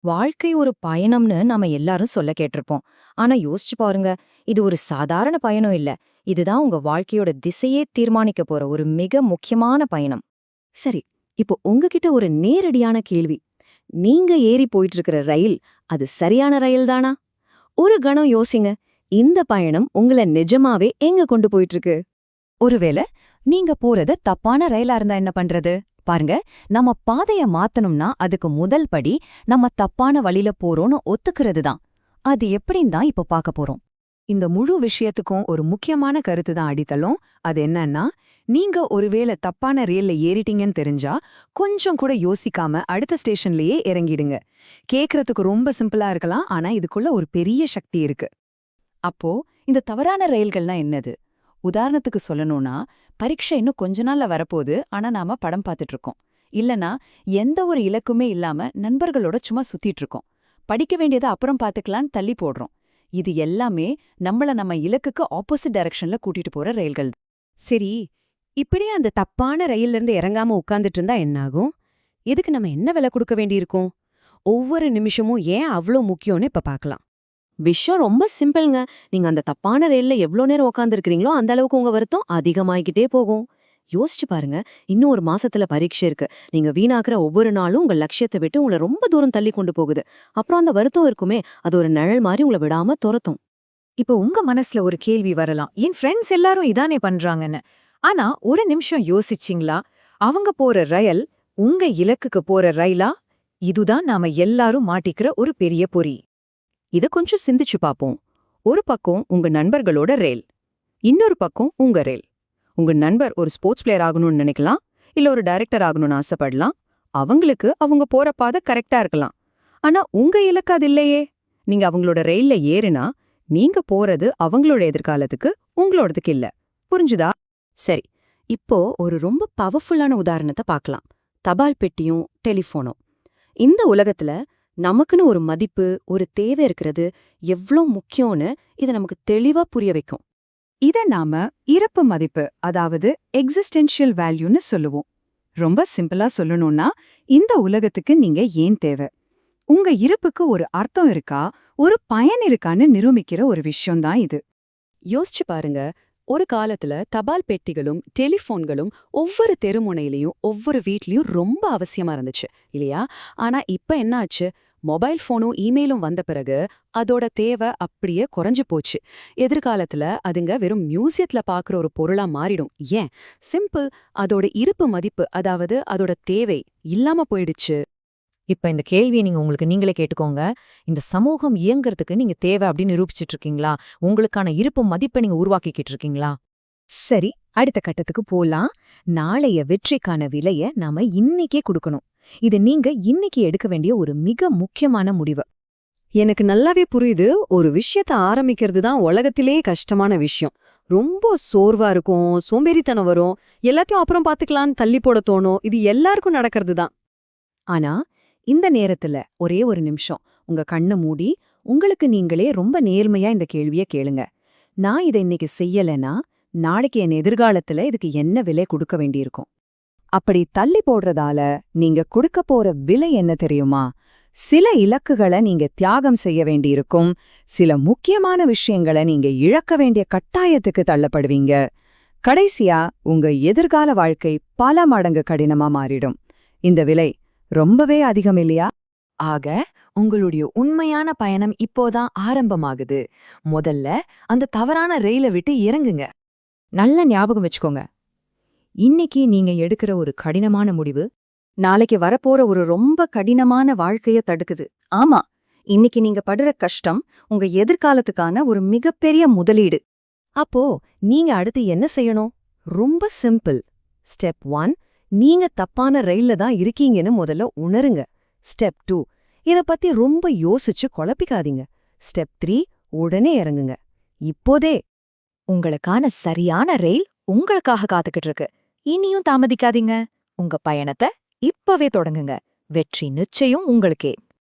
வாழ்க்கை ஒரு பயணம்னு நாம எல்லாரும் சொல்ல கேட்டிருப்போம். ஆனா யோசிச்சு பாருங்க, இது ஒரு சாதாரண பயணம் இல்ல. இதுதான் உங்க வாழ்க்கையோட திசையே தீர்மானிக்க போற ஒரு மிக முக்கியமான பயணம். சரி, இப்போ உங்ககிட்ட ஒரு நேரடியான கேள்வி. நீங்க ஏறி போயிட்டு இருக்கிற ரயில், அது சரியான ரயில் தானா? ஒரு கணம் யோசிங்க. இந்த பயணம் உங்கள நிஜமாவே எங்க கொண்டு போயிட்டு இருக்கு? ஒருவேளை நீங்க போறது தப்பான ரயிலா இருந்தா என்ன பண்றது? பாருங்க, நம்ம பாதைய மாத்தணும்னா அதுக்கு முதல் படி நம்ம தப்பான வழியில போறோம்னு ஒத்துக்கிறது தான். அது எப்படின்னு தான் இப்ப பார்க்க போறோம். இந்த முழு விஷயத்துக்கும் ஒரு முக்கியமான கருத்து தான் அடித்தளம். அது என்னன்னா, நீங்க ஒருவேளை தப்பான ரயில்ல ஏறிட்டீங்கன்னு தெரிஞ்சா கொஞ்சம் கூட யோசிக்காம அடுத்த ஸ்டேஷன்லயே இறங்கிடுங்க. கேக்குறதுக்கு ரொம்ப சிம்பிளா இருக்கலாம், ஆனா இதுக்குள்ள ஒரு பெரிய சக்தி இருக்கு. அப்போ இந்த தவறான ரயில்கள்னா என்னது? உதாரணத்துக்கு சொல்லணும்னா, பரீட்சை இன்னும் கொஞ்ச நாள்ல வரப்போகுது, ஆனா நாம படம் பார்த்துட்டு இருக்கோம். இல்லனா எந்த ஒரு இலக்குமே இல்லாம நண்பர்களோட சும்மா சுத்திட்டு இருக்கோம். படிக்க வேண்டியதை அப்புறம் பார்த்துக்கலான்னு தள்ளி போடுறோம். இது எல்லாமே நம்ம இலக்குக்கு ஆப்போசிட் டைரக்ஷன்ல கூட்டிட்டு போற ரயில்கள். சரி, இப்படியே அந்த தப்பான ரயில்ல இருந்து இறங்காம உட்கார்ந்துட்டு இருந்தா என்னாகும்? இதுக்கு நம்ம என்ன விலை கொடுக்க வேண்டியிருக்கும்? ஒவ்வொரு நிமிஷமும் ஏன் அவ்ளோ முக்கியம்னு இப்ப பார்க்கலாம். விஷயம் ரொம்ப சிம்பிள்ங்க. நீங்க அந்த தப்பான ரயில்ல எவ்ளோ நேரம் உட்கார்ந்துருக்கீங்களோ அந்த அளவுக்கு உங்க வருத்தம் அதிகமாகிக்கிட்டே போகும். யோசிச்சு பாருங்க, இன்னும் ஒரு மாசத்துல பரீட்சை இருக்கு. நீங்க வீணாக்குற ஒவ்வொரு நாளும் உங்க லட்சியத்தை விட்டு உங்களை ரொம்ப தூரம் தள்ளி கொண்டு போகுது. அப்புறம் அந்த வருத்தம் இருக்குமே, அது ஒரு நிழல் மாதிரி உங்களை விடாம துரத்தும். இப்ப உங்க மனசுல ஒரு கேள்வி வரலாம், என் ஃப்ரெண்ட்ஸ் எல்லாரும் இதானே பண்றாங்கன்னு. ஆனா ஒரு நிமிஷம் யோசிச்சிங்களா? அவங்க போற ரயில் உங்க இலக்குக்கு போற ரயிலா? இதுதான் நாம எல்லாரும் மாட்டிக்கிற ஒரு பெரிய பொறி. இத கொஞ்சம் சிந்திச்சு பாப்போம். ஒரு பக்கம் உங்க நண்பர்களோட ரயில், இன்னொரு பக்கம் உங்க ரயில். உங்க நண்பர் ஒரு ஸ்போர்ட்ஸ் பிளேயர் ஆகணும்னு நினைக்கலாம், இல்ல ஒரு டைரக்டர் ஆகணும்னு ஆசைப்படலாம். அவங்களுக்கு அவங்க போற பாதை கரெக்டா இருக்கலாம். ஆனா உங்க இலக்கு அது இல்லையே. நீங்க அவங்களோட ரயில்ல ஏறினா நீங்க போறது அவங்களோட எதிர்காலத்துக்கு, உங்களோடதுக்கு இல்ல. புரிஞ்சுதா? சரி, இப்போ ஒரு ரொம்ப பவர்ஃபுல்லான உதாரணத்தை பார்க்கலாம். தபால் பெட்டியும் டெலிஃபோனும். இந்த உலகத்துல நமக்குன்னு ஒரு மதிப்பு, ஒரு தேவை இருக்கிறது எவ்ளோ முக்கியம்னு இதை நமக்கு தெளிவா புரிய வைக்கும். இத நாம இறப்பு மதிப்பு, அதாவது எக்ஸிஸ்டென்ஷியல் வேல்யூன்னு சொல்லுவோம். ரொம்ப சிம்பிளா சொல்லணும்னா, இந்த உலகத்துக்கு நீங்க ஏன் தேவை? உங்க இருப்புக்கு ஒரு அர்த்தம் இருக்கா, ஒரு பயன் இருக்கான்னு நிரூபிக்கிற ஒரு விஷயம்தான் இது. யோசிச்சு பாருங்க, ஒரு காலத்துல தபால் பெட்டிகளும் டெலிஃபோன்களும் ஒவ்வொரு தெருமுனையிலையும் ஒவ்வொரு வீட்லயும் ரொம்ப அவசியமா இருந்துச்சு இல்லையா? ஆனா இப்ப என்ன ஆச்சு? மொபைல் போனும் இமெயிலும் வந்த பிறகு அதோட தேவை அப்படியே குறைஞ்சு போச்சு. எதிர்காலத்துல அதுங்க வெறும் மியூசியத்துல பாக்குற ஒரு பொருளா மாறிடும். ஏன்? சிம்பிள், அதோட இருப்பு மதிப்பு, அதாவது அதோட தேவை இல்லாம போயிடுச்சு. இப்ப இந்த கேள்வியை உங்களுக்கு நீங்களே கேட்டுக்கோங்க. இந்த சமூகம் இயங்குறதுக்கு நீங்க தேவை அப்படின்னு நிரூபிச்சிட்டு இருக்கீங்களா? உங்களுக்கான இருப்பு மதிப்பை நீங்க உருவாக்கிக்கிட்டு இருக்கீங்களா? சரி, அடுத்த கட்டத்துக்கு போலாம். நாளைய வெற்றிக்கான விலைய நாம இன்னைக்கே கொடுக்கணும். இது நீங்க இன்னைக்கு எடுக்க வேண்டிய ஒரு மிக முக்கியமான முடிவு. எனக்கு நல்லாவே புரியுது, ஒரு விஷயத்த ஆரம்பிக்கிறது தான் உலகத்திலேயே கஷ்டமான விஷயம். ரொம்ப சோர்வா இருக்கும், சோம்பேறித்தனம் வரும், எல்லாத்தையும் அப்புறம் பாத்துக்கலான்னு தள்ளி போட தோணும். இது எல்லாருக்கும் நடக்கிறது தான். ஆனா இந்த நேரத்துல ஒரே ஒரு நிமிஷம் உங்க கண்ணை மூடி உங்களுக்கு நீங்களே ரொம்ப நேர்மையா இந்த கேள்விய கேளுங்க. நான் இதை இன்னைக்கு செய்யலைன்னா நாளைக்கு என் எதிர்காலத்துல இதுக்கு என்ன விலை கொடுக்க வேண்டியிருக்கும்? அப்படி தள்ளி போடுறதால நீங்க கொடுக்க போற விலை என்ன தெரியுமா? சில இலக்குகளை நீங்க தியாகம் செய்ய வேண்டியிருக்கும், சில முக்கியமான விஷயங்களை நீங்க இழக்க வேண்டிய கட்டாயத்துக்கு தள்ளப்படுவீங்க. கடைசியா உங்க எதிர்கால வாழ்க்கை பல மடங்கு கடினமா மாறிடும். இந்த விலை ரொம்பவே அதிகம் இல்லையா? ஆக உங்களுடைய உண்மையான பயணம் இப்போதான் ஆரம்பமாகுது. முதல்ல அந்த தவறான ரயில விட்டு இறங்குங்க. நல்ல ஞாபகம் வச்சுக்கோங்க. இன்னைக்கு நீங்க எடுக்கிற ஒரு கடினமான முடிவு நாளைக்கு வரப்போற ஒரு ரொம்ப கடினமான வாழ்க்கைய தடுக்குது. ஆமா, இன்னைக்கு நீங்க படுற கஷ்டம் உங்க எதிர்காலத்துக்கான ஒரு மிகப்பெரிய முதலீடு. அப்போ நீங்க அடுத்து என்ன செய்யணும்? ரொம்ப சிம்பிள். ஸ்டெப் 1, நீங்க தப்பான ரயில்ல தான் இருக்கீங்கன்னு முதல்ல உணருங்க. ஸ்டெப் 2, இத பத்தி ரொம்ப யோசிச்சு குழப்பிக்காதீங்க. ஸ்டெப் 3, உடனே இறங்குங்க. இப்போதே. உங்களுக்கான சரியான ரயில் உங்களுக்காக காத்துக்கிட்டு இருக்கு. இனியும் தாமதிக்காதீங்க. உங்க பயணத்தை இப்பவே தொடங்குங்க. வெற்றி நிச்சயம் உங்களுக்கே.